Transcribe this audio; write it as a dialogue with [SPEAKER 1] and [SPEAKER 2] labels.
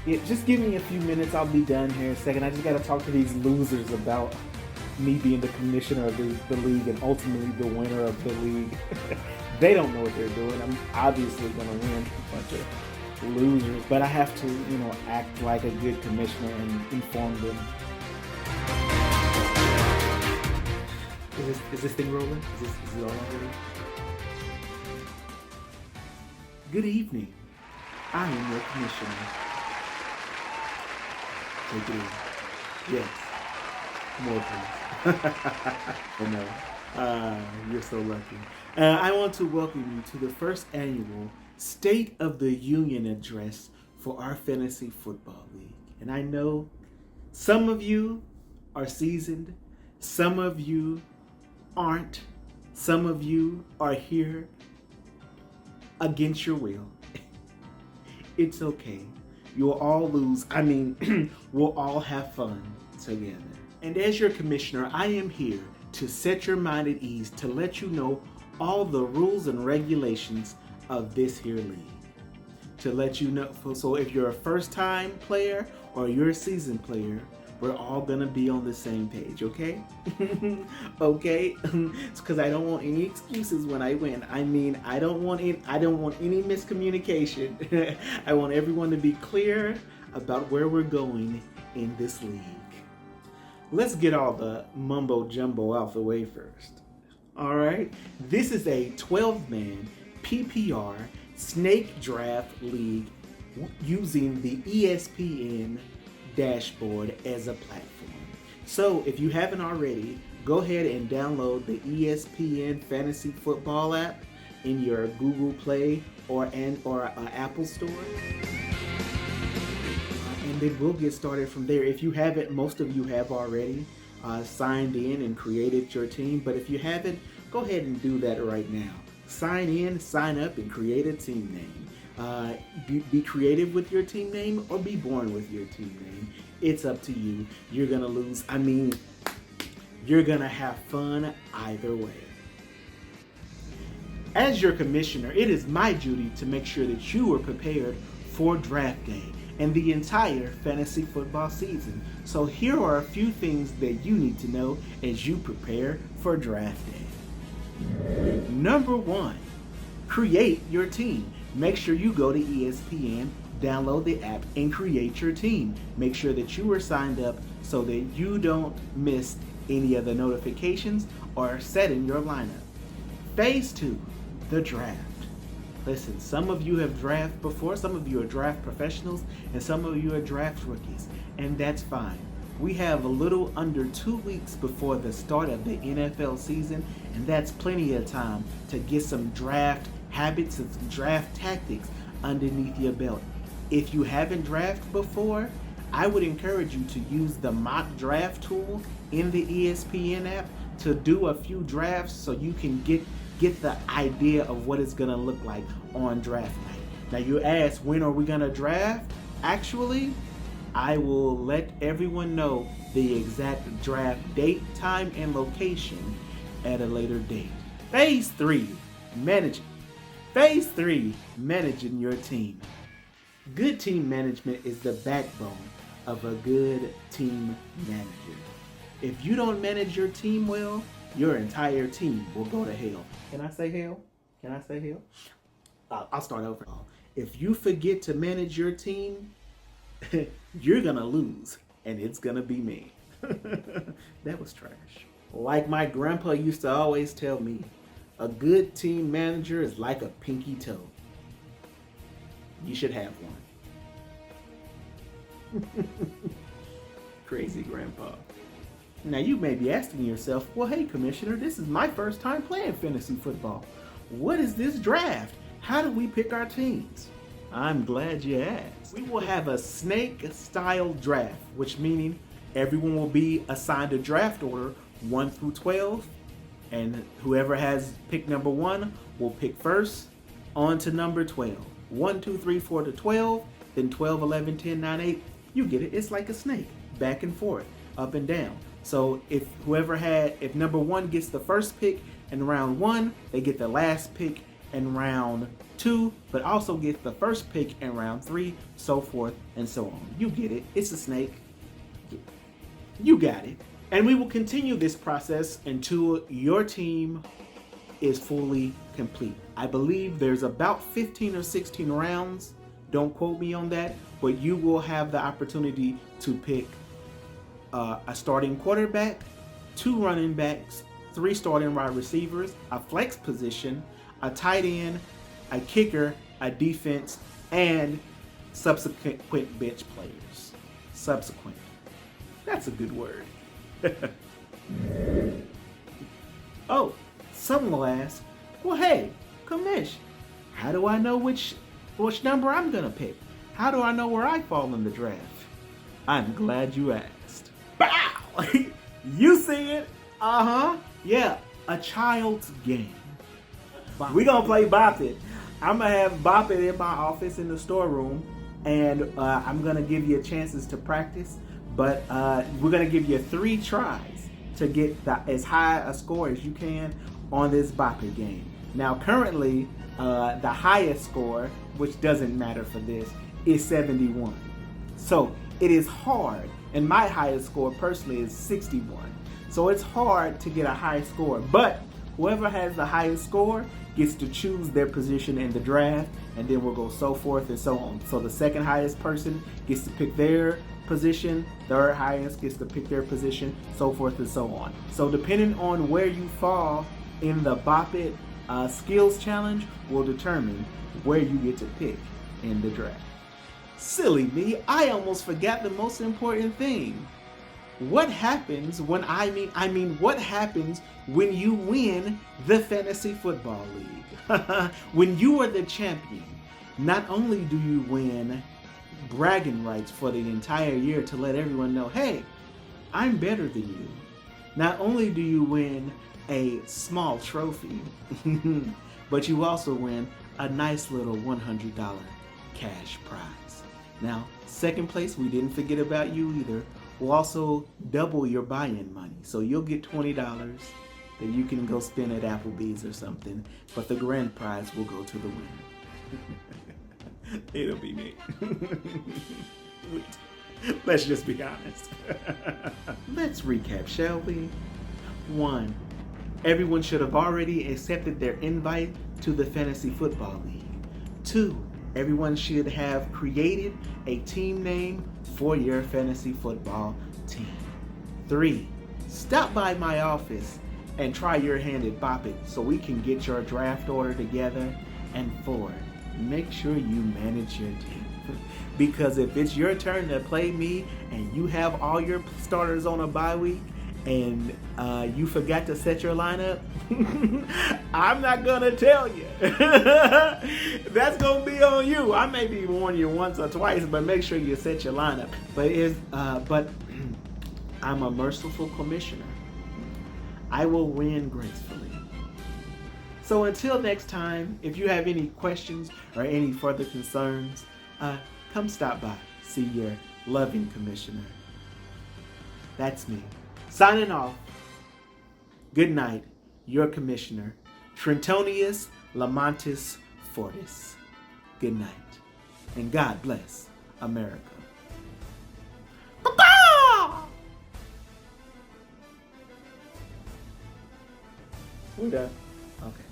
[SPEAKER 1] Yeah, just give me a few minutes. I'll be done here in a second. I just got to talk to these losers about me being the commissioner of the league and ultimately the winner of the league. They don't know what they're doing. I'm obviously going to win a bunch of losers, but I have to, act like a good commissioner and inform them. Is this thing rolling? Is it on already? Good evening. I am your commissioner. Take it in. Yes. More please. Oh no. You're so lucky. I want to welcome you to the first annual State of the Union address for our Fantasy Football League. And I know some of you are seasoned, some of you aren't, some of you are here against your will. It's okay. You'll all lose. We'll all have fun together. And as your commissioner, I am here to set your mind at ease, to let you know all the rules and regulations of this here league. To let you know, so if you're a first-time player or you're a seasoned player, we're all gonna be on the same page, okay? Okay? It's because I don't want any excuses when I win. I don't want any miscommunication. I want everyone to be clear about where we're going in this league. Let's get all the mumbo jumbo out the way first. All right? This is a 12-man PPR snake draft league using the ESPN dashboard as a platform. So if you haven't already, go ahead and download the ESPN Fantasy Football app in your Google Play or Apple Store. And then we'll get started from there. If you haven't, most of you have already signed in and created your team. But if you haven't, go ahead and do that right now. Sign in, sign up, and create a team name. Be creative with your team name or be born with your team name. It's up to you. You're going to lose. You're going to have fun either way. As your commissioner, it is my duty to make sure that you are prepared for draft day and the entire fantasy football season. So here are a few things that you need to know as you prepare for draft day. Number 1, create your team. Make sure you go to ESPN, download the app, and create your team. Make sure that you are signed up so that you don't miss any of the notifications or setting your lineup. Phase 2, the draft. Listen, some of you have drafted before, some of you are draft professionals, and some of you are draft rookies, and that's fine. We have a little under 2 weeks before the start of the NFL season, and that's plenty of time to get some draft habits and some draft tactics underneath your belt. If you haven't drafted before, I would encourage you to use the mock draft tool in the ESPN app to do a few drafts so you can get the idea of what it's gonna look like on draft night. Now you ask, when are we gonna draft? Actually, I will let everyone know the exact draft date, time, and location at a later date. Phase 3, managing. Phase 3, managing your team. Good team management is the backbone of a good team manager. If you don't manage your team well, your entire team will go to hell. Can I say hell? Can I say hell? I'll start over. If you forget to manage your team, you're gonna lose, and it's gonna be me. That was trash. Like my grandpa used to always tell me, a good team manager is like a pinky toe. You should have one. Crazy grandpa. Now you may be asking yourself, well, hey, Commissioner, this is my first time playing fantasy football. What is this draft? How do we pick our teams? I'm glad you asked. We will have a snake-style draft, which meaning everyone will be assigned a draft order 1 through 12, and whoever has pick number 1 will pick first on to number 12. 1, 2, 3, 4 to 12, then 12, 11, 10, 9, 8. You get it. It's like a snake, back and forth, up and down. So if number 1 gets the first pick in round 1, they get the last pick in round 2, but also get the first pick in round 3, so forth and so on. You get it. It's a snake. You got it. And we will continue this process until your team is fully complete. I believe there's about 15 or 16 rounds. Don't quote me on that, but you will have the opportunity to pick a starting quarterback, 2 running backs, 3 starting wide receivers, a flex position, a tight end, a kicker, a defense, and subsequent bench players. Subsequent. That's a good word. Oh, some will ask, well, hey, Commish, how do I know which number I'm gonna pick? How do I know where I fall in the draft? I'm glad you asked. Bow! You see it? Yeah, a child's game. We gonna play Bop It. I'm gonna have Bop It in my office in the storeroom, and I'm gonna give you chances to practice, but we're gonna give you 3 tries to get as high a score as you can on this Bop It game. Now, currently, the highest score, which doesn't matter for this, is 71. So it is hard, and my highest score personally is 61. So it's hard to get a high score, but whoever has the highest score gets to choose their position in the draft, and then we'll go so forth and so on. So the second highest person gets to pick their position, third highest gets to pick their position, so forth and so on. So depending on where you fall in the Bop It skills challenge will determine where you get to pick in the draft. Silly me, I almost forgot the most important thing. What happens when what happens when you win the Fantasy Football League? When you are the champion, not only do you win bragging rights for the entire year to let everyone know, hey, I'm better than you. Not only do you win a small trophy, but you also win a nice little $100 cash prize. Now, second place, we didn't forget about you either. We'll also double your buy-in money. So you'll get $20 that you can go spend at Applebee's or something, but the grand prize will go to the winner. It'll be me. Wait, let's just be honest. Let's recap, shall we? 1. Everyone should have already accepted their invite to the Fantasy Football League. 2. Everyone should have created a team name for your fantasy football team. 3. Stop by my office and try your hand at Bop It so we can get your draft order together. And 4. Make sure you manage your team. Because if it's your turn to play me and you have all your starters on a bye week and you forgot to set your lineup, I'm not gonna tell you. That's gonna be on you. I may be warning you once or twice, but make sure you set your lineup. But I'm a merciful commissioner. I will win gracefully. So until next time, if you have any questions or any further concerns, come stop by. See your loving commissioner. That's me. Signing off. Good night, your commissioner, Trentonius Lamontis Fortis. Good night, and God bless America. We're done. Okay.